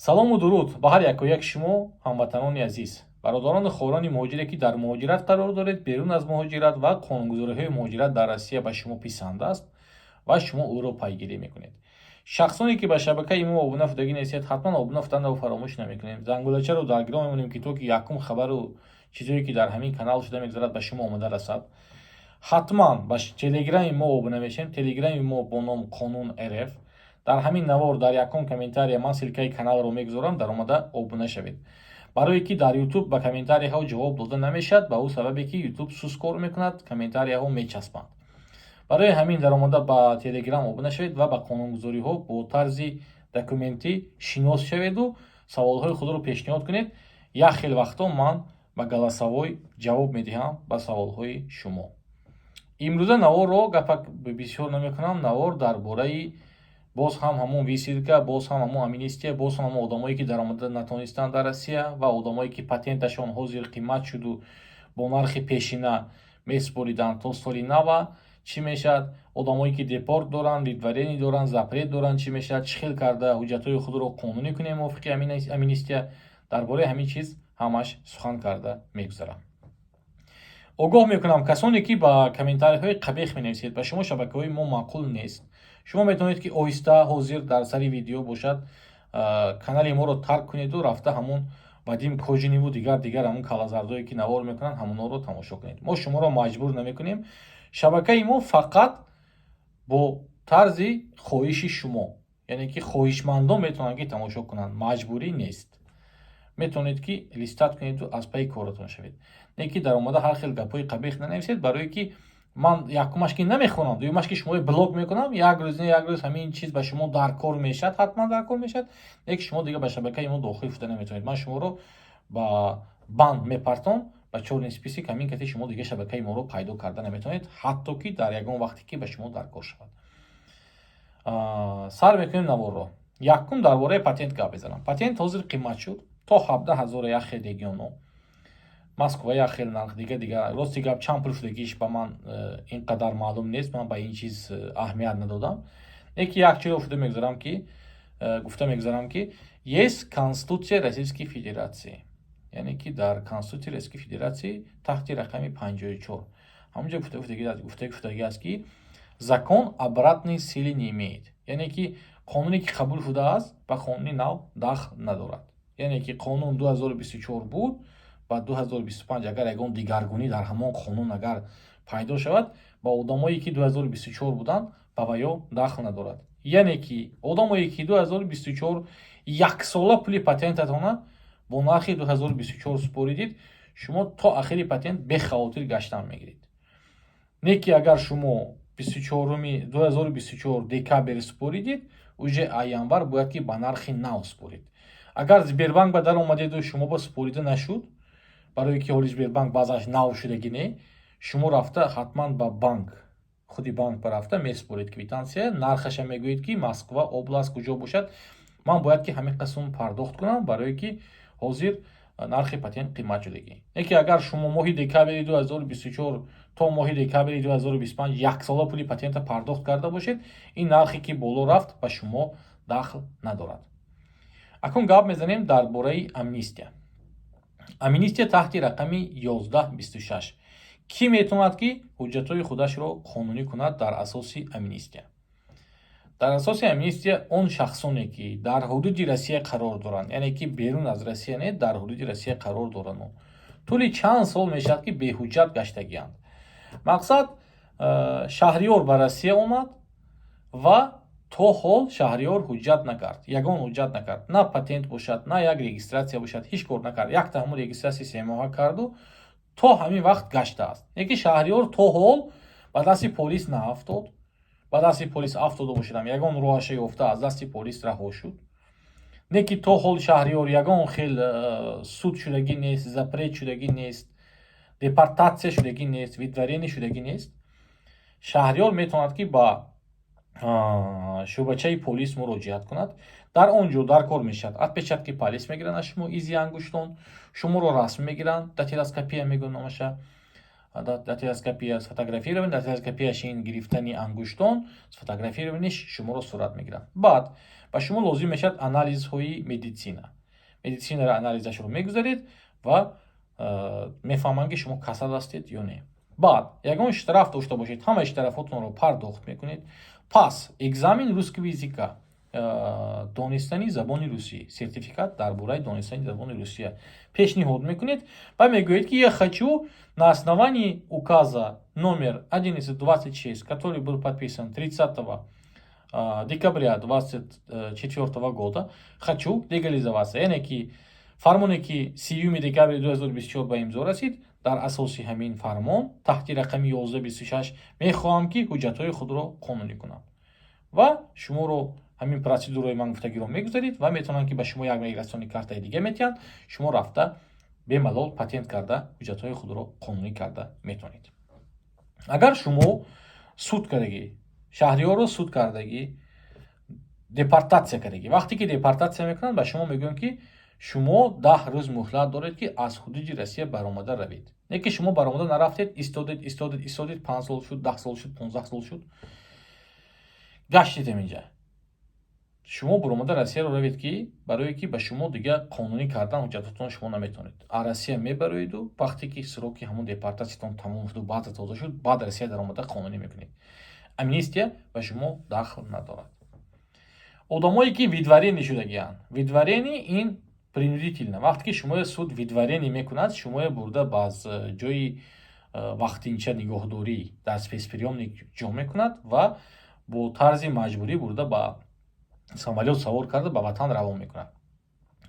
салому дуруд ба ҳар якояк шумо ҳамватанони азиз, бародарони хӯрони муҳоҷире ки дар муҳоҷират қарор доред, берун аз муҳоҷират ва қонунгузориҳои муҳоҷират дар Россия ба шумо писанд аст ва шумо ӯро пайгирӣ мекунед. шахсоне ки ба шабакаи мо обуна шудагӣ нестед, ҳатман обуна шуданро фаромӯш намекунем. Зангулачаро даргиром мемонем ки то ки якум хабару чизое ки дар ҳамин канал шуда мегзарад ба шумо омада расад. ҳатман ба телеграми мо обуна мешем. Телеграми мо бо ном Қонун РФ. дар ҳамин навор дар якум комментария ман силкаи каналро мегузорам, дар омада обуна шавед. барое ки дар YouTube ба комментарияҳо ҷавоб дода намешад, ба ӯ сабабе ки YouTube сус кор мекунад, комментарияҳо мечаспанд. барои ҳамин дар омада ба Telegram обуна шавед ва ба қонунгузориҳо бо тарзи документӣ шинос шаведу саволҳои худро пешниҳод кунед. як хел вақтҳо ман ба галасавой ҷавоб медиҳам ба саволҳои шумо. имрӯза наворро гапак бисёр намекунам. навор дар бораи боз ҳам ҳамун висилка, боз ҳам ҳамун амнистия, боз ҳам ҳамун одамое ки даромада натонистанд дар Россия ва одамое ки патенташон ҳозир қимат шуду бо нархи пешина месупориданд то соли нава чӣ мешавад, одамое ки депорт доранд, видварени доранд, запрет доранд, чӣ мешавад, чӣ хел карда ҳуҷҷатҳои худро қонунӣ кунем мувофиқи амнистия. дар бораи ҳамин чиз ҳамаш сухан карда мегузарам. огоҳ мекунам касоне ки ба комментариҳои қабеҳ менависед, ба шумо шабакаҳои мо маъқул нест. шумо метавонед ки оҳиста ҳозир дар сари видео бошад канали моро тарк кунеду рафта ҳамун Вадим Кожиневу дигар ҳамун калазардое ки навор мекунанд ҳамунҳоро тамошо кунед. мо шуморо маҷбур намекунем. шабакаи мо фақат бо тарзи хоҳиши шумо, яъне ки хоҳишмандон метавонанд ки тамошо кунанд, маҷбурӣ нест. метавонед ки листат кунеду аз пайи коротон шавед. не ки дар омада ҳар хел гапҳои қабеҳ нанависед, барое ки ман якумаш ки намехонам, дуюмаш ки шуморо блок мекунам, як рӯз ҳамин чиз ба шумо дар кор мешавад, ҳатман дар кор мешавад, не ки шумо дига ба шабакаи мо дохил шуда наметавонед. ман шуморо ба банд мепартом, ба чорни списик, ҳамин кати шумо дига шабакаи моро пайдо карда наметавонед, ҳатто ки дар ягон вақте ки ба шумо дар кор шавад. сар мекунем наворро. якум дар бораи патент гап мезанам. патент ҳозир қимат шуд то 17,000 як хел регионо. Москва як хел нарх, дига рости гап чанд пул шудагиш ба ман инқадар маълум нест, ман ба ин чиз аҳамият надодам. не ки як чиро шуда мегзарам ки гуфта мегзарам ки есть Конституция Российской Федерации, яъне ки дар Конституцияи Российской Федерации тахти рақами 54 ҳамунҷо гуфтагӣ аст ки закон обратной силы не имеет, яъне ки қонуне ки қабул шудааст ба қонуни нав дахл надорад. яъне ки қонун 2024 буд, ба 2025 агар ягон дигаргунӣ дар ҳамон қонун агар пайдо шавад, ба одамое ки 2024 буданд ба ваё дахл надорад. яъне ки одамое ки 2024 яксола пули патентатона бо нархи 2024 супоридид, шумо то ахири патент бехавотир гаштан мегиред. не ки агар шумо 2024 декабр супоридид, уже январ бояд ки ба нархи нав супорид. агар Сбербанк ба дар омадеду шумо ба супорида нашуд, барое ки ҳоли Сбербанк баъзаш нав шудагӣ не, шумо рафта ҳатман ба банк, худи банк ба рафта месупоред квитансия, нархаша мегӯед ки Москва област куҷо бошад, ман бояд ки ҳамин қасм пардохт кунам, барое ки ҳозир нархи патент қимат шудагӣ. не ки агар шумо моҳи декабри 2024 то моҳи декабри 2025 яксола пули патента пардохт карда бошед, ин нархе ки боло рафт ба шумо дахл надорад. акун гап мезанем дар бораи амнистия. амнистия таҳти рақами 1126. кӣ метавонад ки ҳуҷҷатҳои худашро қонунӣ кунад дар асоси амнистия? дар асоси амнистия он шахсоне ки дар ҳудуди Россия қарор доранд, яъне ки берун аз Россия не, дар ҳудуди Россия қарор доранд, тӯли чанд сол мешавад ки беҳуҷҷат гаштагианд. мақсад шаҳриёр ба Россия омад ва то ҳол шаҳриёр ҳуҷҷат накард, ягон ҳуҷҷат накард, на патент бошад, на як регистратсия бошад, ҳеҷ кор накард, якта ҳамун регистратсия семоҳа карду то ҳамин вақт гаштааст. яке шаҳриёр то ҳол ба дасти полис наафтод, ба дасти полис афтода бошадам, ягон роҳаша ёфта аз дасти полис раҳо шуд. не ки то ҳол шаҳриёр ягон хел суд шудагӣ нест, запрет шудагӣ нест, депортатсия шудагӣ нест, видварени шудагӣ нест. шаҳриёр метавонад ки ба шӯъбачаи полис муроҷиат кунад. дар он ҷо дар кор мешавад отпечатки палец мегиранд аз шумо, изи ангуштон, шуморо расм мегиранд, дактилоскопия мегӯянд номаша, дактилоскопия сфотографирован, дактилоскопия шин гирифтани ангуштон, сфотографированиш шуморо сурат мегиранд. Баъд ба шумо лозим мешавад анализҳои медитсина. Медитсинаро анализашро мегузаред ва мефаҳманд ки шумо касал ҳастед ё не. баъд ягон штраф дошта бошед, ҳама штрафотонро пардохт мекунед. пас экзамен русского языка, донистани забони русӣ, сертификат дар бораи донистани забони русия пешниҳод мекунед ва мегӯед ки я хочу на основании указа номер 1126, который был подписан 30 декабря 2024 года, хочу легализоваться. Яъне ки фармоне ки 30 декабри 2024 ба имзо расид, дар асоси ҳамин фармон таҳти рақами 1126 мехоҳам ки ҳуҷҷатҳои худро қонунӣ кунам ва шуморо ҳамин протсидураи ман гуфтагиро мегузаред ва метавонанд ки ба шумо як мигратсиони картаи дига метиҳанд. шумо рафта бемалол патент карда ҳуҷҷатҳои худро қонунӣ карда метавонед. агар шумо суд кардагӣ, шаҳриёро суд кардагӣ, депортатсия кардагӣ, вақте ки депортатсия мекунанд ба шумо мегӯянд ки шумо 10 рӯз муҳлат доред ки аз ҳудуди Россия баромада равед. Не ки шумо баромада нарафтед, истодед 5 сол шуд, 10 сол шуд, 15 сол шуд, гаштед ҳаминҷа. шумо баромада Россияро равед ки барое ки ба шумо дига қонунӣ кардан ҳуҷҷататон шумо наметавонед. А Россия мебароеду вақте ки сроки ҳамон депортатсиятон тамом шуд, баъд таза шуд, баъд Россия даромада қонунӣ мекунед. Амнистия ба шумо дахл надорад. одамое ки видварени шудагианд, видварени ин принудительно. вақте ки шумо суд видварени мекунад, шумо бурда баз ҷои вақтинча нигоҳдорӣ дар спецприёмник ҷо мекунад ва бо тарзи маҷбурӣ бурда ба самолёт савор карда ба ватан равон мекунад.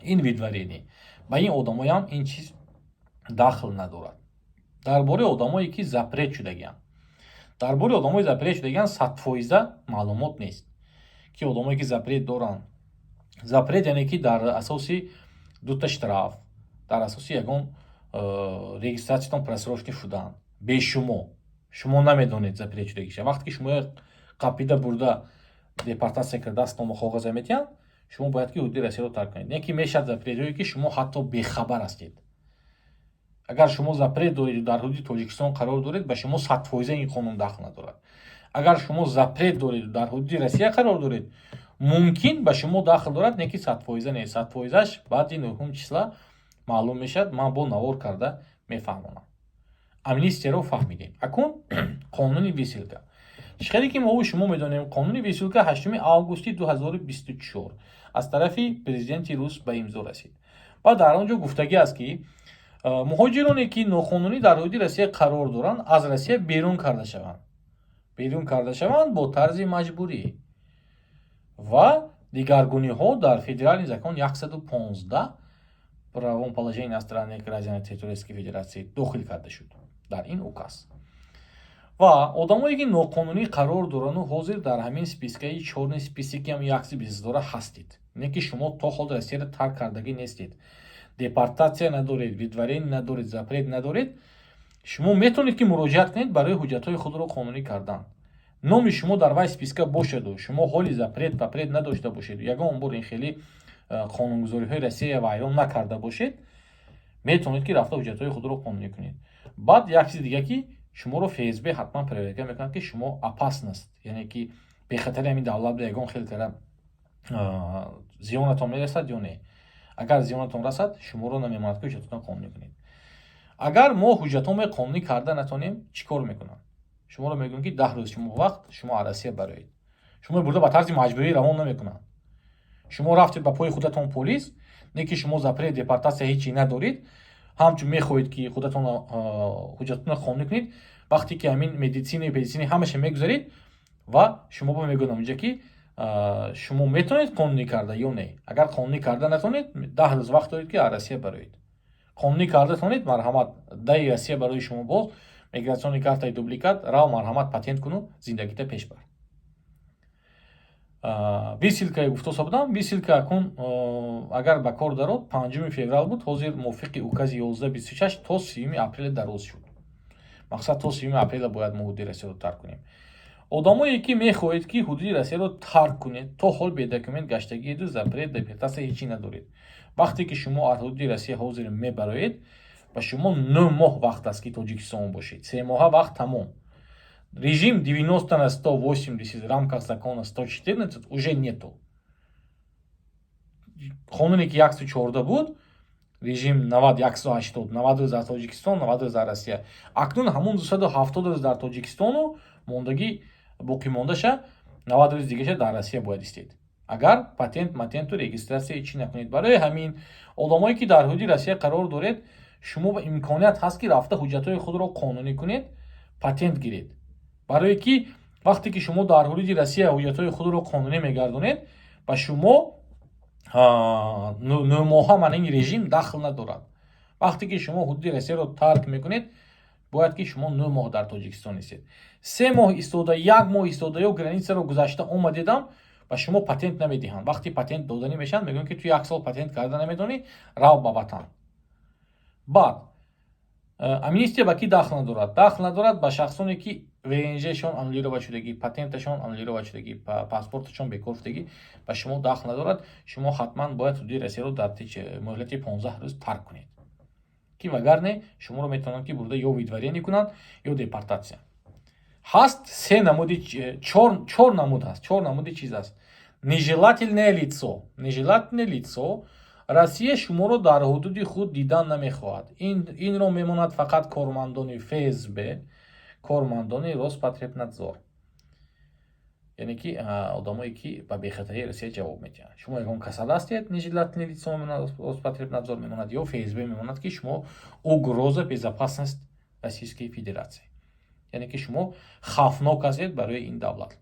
ин видварени. ба ин одамоям ин чиз дахл надорад. дар бораи одамое ки запрет шудагианд, дар бораи одамои запрет шудагианд 100% маълумот нест ки одамое ки запрет доранд. запрет яъне ки дар асоси дута штраф, дар асоси ягон регистратсиятон просрочка шудан бе шумо намедонед запрет шудагиша. вақте ки шумо қапида бурда депортация кардаст ному коғаза метиҳанд, шумо бояд ки ҳудуди Россияро тарк кунед. Не ки мешавад запретҳое ки шумо ҳатто бехабар ҳастед. агар шумо запрет доред дар ҳудуди Тоҷикистон қарор доред, ба шумо 100% ин қонун дахл надорад. агар шумо запрет доред дар ҳудуди Россия қарор доред, мумкин ба шумо дахл дорад, не ки 100% нест. 100%аш баъди 9 числа маълум мешавад. ман бо навор карда мефаҳмонам. амнистияро фаҳмидем. акун қонуни висилка. шихаре ки мо шумо медонем, қонуни висилка 8 августи 2024 аз тарафи президенти рус ба имзо расид. ва дар он ҷо гуфтагӣ аст ки муҳоҷироне ки нохонунӣ дар ҳудуди Россия қарор доранд, аз Россия берун карда шаванд бо тарзи маҷбурӣ. ва дигаргуниҳо дар федерални закон 115 правом положения иностранных граждан территории Российской Федерации дохил карда шуд дар ин указ. ва одамое ки ноқонунӣ қарор дорану ҳозир дар ҳамин спискаи чорни списики ҳам 112 ҳастед. не ки шумо то ҳол Россияро тарк кардагӣ нестед, депортация надоред, видварени надоред, запрет надоред, шумо метавонед ки муроҷиат кунед барои ҳуҷҷатҳои худро қонунӣ кардан. номи шумо дар вай списка бошаду, шумо ҳоли запрет папрет надошта бошед, ягон бор ин хели қонунгузориҳои Россия вайрон накарда бошед, метавонед ки рафта ҳуҷҷатҳои худро қонунӣ кунед. баъд як чизи дига ки шуморо ФСБ ҳатман проверка мекунад ки шумо опасност, яъне ки бехатари ҳамин давлат ба ягон хел кара зиёнатон мерасад ё не. агар зиёнатон расад, шуморо намемонад ки ҳуҷҷататон қонунӣ кунед. агар мо ҳуҷҷатҳои қонунӣ карда натонем, чӣ кор мекунанд? шуморо мегӯям ки 10 рӯз шумо вақт, шумо аз Россия бароед. шумо бурда ба тарзи маҷбурӣ равон намекунанд. шумо рафтед ба пои худатон полис, не ки шумо запрет депортация ҳеҷ чӣ надоред, ҳамчун мехоҳед ки худатон ҳуҷҷататонро қонунӣ кунед, вақте ки ҳамин медисини ҳамаша мегузаред ва шумо мегӯям инҷа ки шумо метавонед қонунӣ карда ё не. агар қонунӣ карда натавонед, 10 рӯз вақт доред ки аз Россия бароед. қонунӣ карда тавонед, марҳамат, даи Россия барои шумо боз, мигратсиони картаи дубликат, рав марҳамат патент куну, зиндагита пеш бар. висилкаи гуфтоса будам, висилка акун агар ба кор дарод 5 феврал буд, ҳозир мувофиқи укази 1126 то 30 апрел дароз шуд. мақсад то 30 апрел бояд мо ҳудуди Россияро тарк кунем. одамое ки мехоҳед ки ҳудуди Россияро тарк кунед, то ҳол бедокумент гаштагиеду запрет депортация ҳеҷ чӣ надоред. вақте ки шумо аз ҳудуди Россия ҳозир мебароед, ба шумо 9 моҳ вақт аст ки тоҷикистон бошед. 3 моҳа вақт тамом. Режим 90 на 180 в рамках закона 114 уже нету. Қонуне ки 114 буд, режим 90 180 90 рӯз дар Тоҷикистон, 90 рӯз дар Россия. Акнун ҳамун 270 рӯз дар Тоҷикистону мондагӣ боқӣ мондаша 90 рӯз дигаша дар Россия бояд истед. Агар матенту регистратсия чӣ накунед. Барои ҳамин одамое ки дар ҳудуди Россия қарор доред, шумо ба имконият ҳаст ки рафта ҳуҷҷатҳои худро қонунӣ кунед, патент гиред. барое ки вақте ки шумо дар ҳудуди Россия ҳуҷҷатҳои худро қонунӣ мегардонед, ба шумо 9 моҳа манъи режим дахл надорад. вақте ки шумо ҳудуди Россияро тарк мекунед, бояд ки шумо 9 моҳ дар Тоҷикистон истед. 3 моҳ истода, 1 моҳ истода ё границаро гузашта омадедам, ба шумо патент намедиҳанд. вақте патент доданӣ мешавад, мегӯянд ки ту 1 сол патент карда намедонӣ, рав ба ватан. баъд амнистия ба ки дахл надорад? Дахл надорад ба шахсоне ки ВНЖ-шон аннулировать шудагӣ, патенташон аннулировать шудагӣ, паспорташон бекор шудагӣ ба шумо дахл надорад. Шумо ҳатман бояд ҳудуди Россияро дар муҳлати 15 рӯз тарк кунед, ки вагарне шуморо метавонанд ки бурда ё видварение кунанд, ё депортатсия. ҳаст 3 намуди 4 намуд ҳаст. 4 намуди чиз аст. Нежелательное лицо. Нежелательное лицо Россия шуморо дар ҳудуди худ дидан намехоҳад. Инро мемонад фақат кормандони ФСБ, кормандони Роспотребнадзор. яъне ки одамое ки ба бехатарии Россия ҷавоб медиҳанд. Шумо ягон касал ҳастед, нежелательное лицо мемонад, Роспотребнадзор мемонад, ё ФСБ мемонад ки шумо угроза безопасность Российской Федерации. яъне ки шумо хавфнок ҳастед барои ин давлат.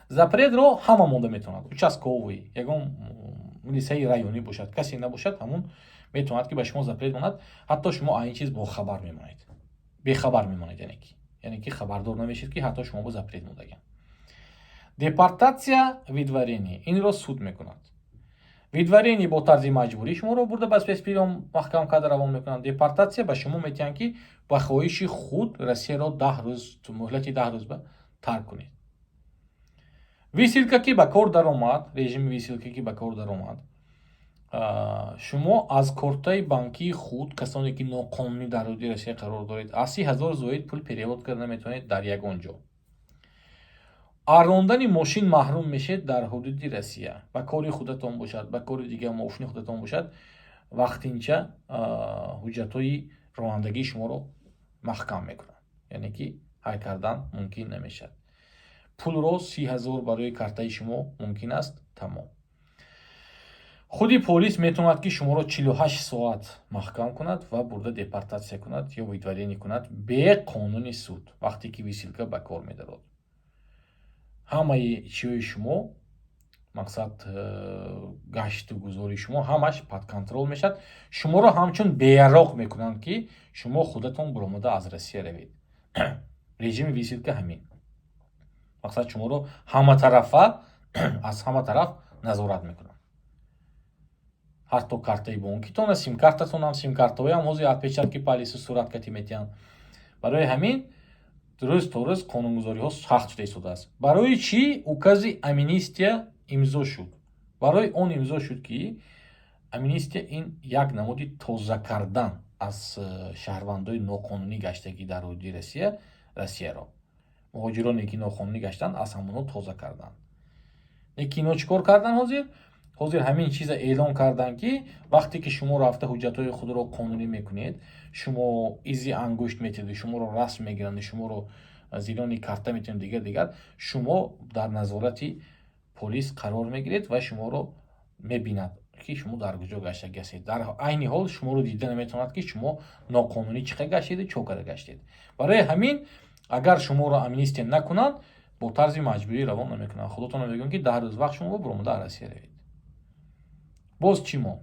Запретро ҳама монда метавонад. Участковый, ягон милисияи районӣ бошад, касе набошад, ҳамун метавонад ки ба шумо запрет монад. ҳатто шумо аз ин чиз бохабар мемонед. бехабар мемонед, яъне ки хабардор намешед ки ҳатто шумо бо запрет мондаган. Депортатсия, видварение. Инро суд мекунад. Видварение бо тарзи маҷбурӣ шуморо бурда ба спецприём маҳкам карда равон мекунанд. Депортатсия ба шумо метиҳанд ки ба хоҳиши худ Россияро 10 рӯз, муҳлати 10 рӯз ба тарк кунед. Висилка ки ба кор даромад, режими висилка ки ба кор даромад, шумо аз кортаи банкии худ, касоне ки ноқонунӣ дар ҳудуди Россия қарор доред, аз 30,000 зоид пул перевод карда метавонед дар ягон ҷо. аррондани мошин маҳрум мешед дар ҳудуди Россия. ба кори худатон бошад, ба кори дигар маошини худатон бошад, вақтинча ҳуҷҷатҳои ронандагии шуморо маҳкам мекунад. яъне ки ҳай кардан мумкин намешавад. пулро 30,000 барои картаи шумо мумкин аст, тамом. худи полис метавонад ки шуморо 48 соат маҳкам кунад ва бурда депортатсия кунад ё видварение кунад бе қонуни суд, вақте ки висилка ба кор медарод. ҳамаи чиҳои шумо, мақсад гашту гузори шумо ҳамаш под контрол мешавад. шуморо ҳамчун беяроқ мекунанд ки шумо худатон баромада аз Россия равед. режими висилка ҳамин. мақсад шуморо ҳаматарафа аз ҳама тараф назорат мекунанд. ҳатто картаи бонкитон, симкартатон ҳам, симкартаҳои ҳам ҳозир отпечатки палиси сурат кати метиҳанд. барои ҳамин рӯз то рӯз қонунгузориҳо сахт шуда истодааст. барои чӣ укази амнистия имзо шуд? барои он имзо шуд ки амнистия ин як намуди тоза кардан аз шаҳрвандои ноқонунӣ гаштагӣ дар ҳудуди Россияро. муҳоҷироне ки ноқонунӣ гаштанд, аз ҳамонҳо тоза карданд. лекин ино чӣ кор кардан ҳозир ҳамин чиза эълон карданд ки вақте ки шумо рафта ҳуҷҷатҳои худро қонунӣ мекунед, шумо изи ангушт метиҳед, шуморо расм мегиранд, шуморо зирони карта метиҳанд, дигар шумо дар назорати полис қарор мегиред ва шуморо мебинад ки шумо дар куҷо гаштагӣ ҳастед. дар айни ҳол шуморо дида наметавонад ки шумо ноқонунӣ чӣ қадр гаштеду чо карда гаштед. барои ҳамин агар шуморо амнистия накунанд, бо тарзи маҷбурӣ равон намекунанд. худотон мегӯям ки 10 рӯз вақт шумо баромада аз Россия равед. боз чӣ мо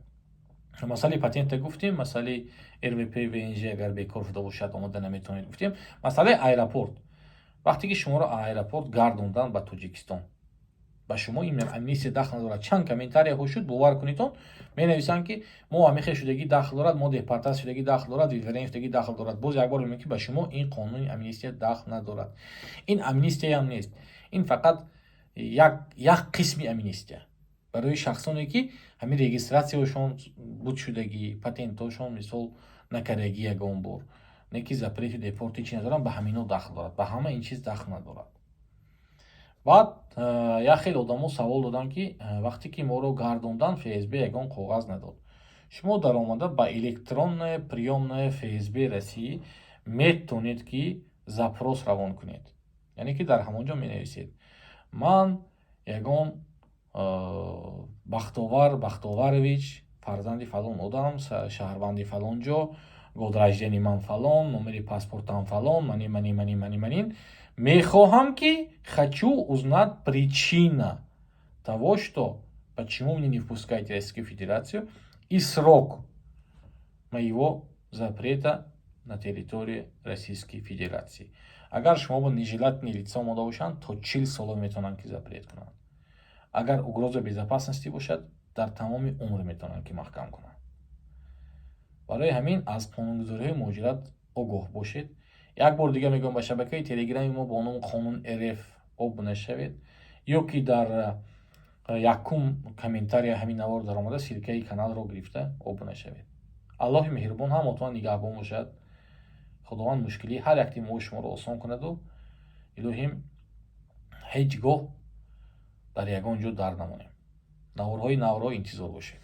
масъалаи патента гуфтем, масъалаи РВП ВНЖ агар бекор шуда бошад омада наметавонед гуфтем. масъалаи аэропорт. вақте ки шуморо аэропорт гардонданд ба Тоҷикистон, ба шумо ин амнистия дахл надорад. чанд комментарияҳо шуд, бовар кунедон, менависанд ки мо амихе шудагӣ дахл дорад, мо депортат шудагӣ дахл дорад, видварение шудагӣ дахл дорад. боз якбор мегӯям ки ба шумо ин қонуни амнистия дахл надорад. ин амнистия ҳам нест. ин фақат як қисми амнистия. барои шахсоне ки ҳамин регистратсияҳошон буд шудагӣ, патентҳошон мисол накардагӣ ягон бор, не ки запрети депорти чӣ надоранд, ба ҳамино дахл дорад. Ба ҳама ин чиз дахл надорад. баъд як хеле одамо савол доданд ки вақте ки моро гардонданд, ФСБ ягон коғаз надод. Шумо даромада ба электронная приёмная ФСБ России метавонед ки запрос равон кунед. Яъне ки дар ҳамон ҷо менависед: ман ягон Бахтоварович, фарзанди фалон одам, шаҳрванди фалон ҷо, годи раждени ман фалон, номери паспортам фалон, манин. Мехоҳам ки хочу узнать причина того, что почему мне не впускаете в Российскую Федерацию и срок моего запрета на территории Российской Федерации. Агар шумо бо нежелательные лица омода бошанд, то 40 сола метавонанд ки запрет кунанд. Агар угроза безопасности бошад, дар тамоми умр метавонанд ки маҳкам кунанд. барои ҳамин аз қонунгузориҳои муҳоҷират огоҳ бошед. як бор дига мегӯям, ба шабакаи телеграми мо бо номи Қонун РФ обуна шавед, ё ки дар якум комментария ҳамин навор дар омада силкаи каналро гирифта обуна шавед. аллоҳи меҳрубон ҳамотон нигаҳбон бошад. худованд мушкилии ҳар якти мо шуморо осон кунаду илоҳим ҳеҷ гоҳ дар ягон ҷо дар намонем. наворҳои навро интизор бошед.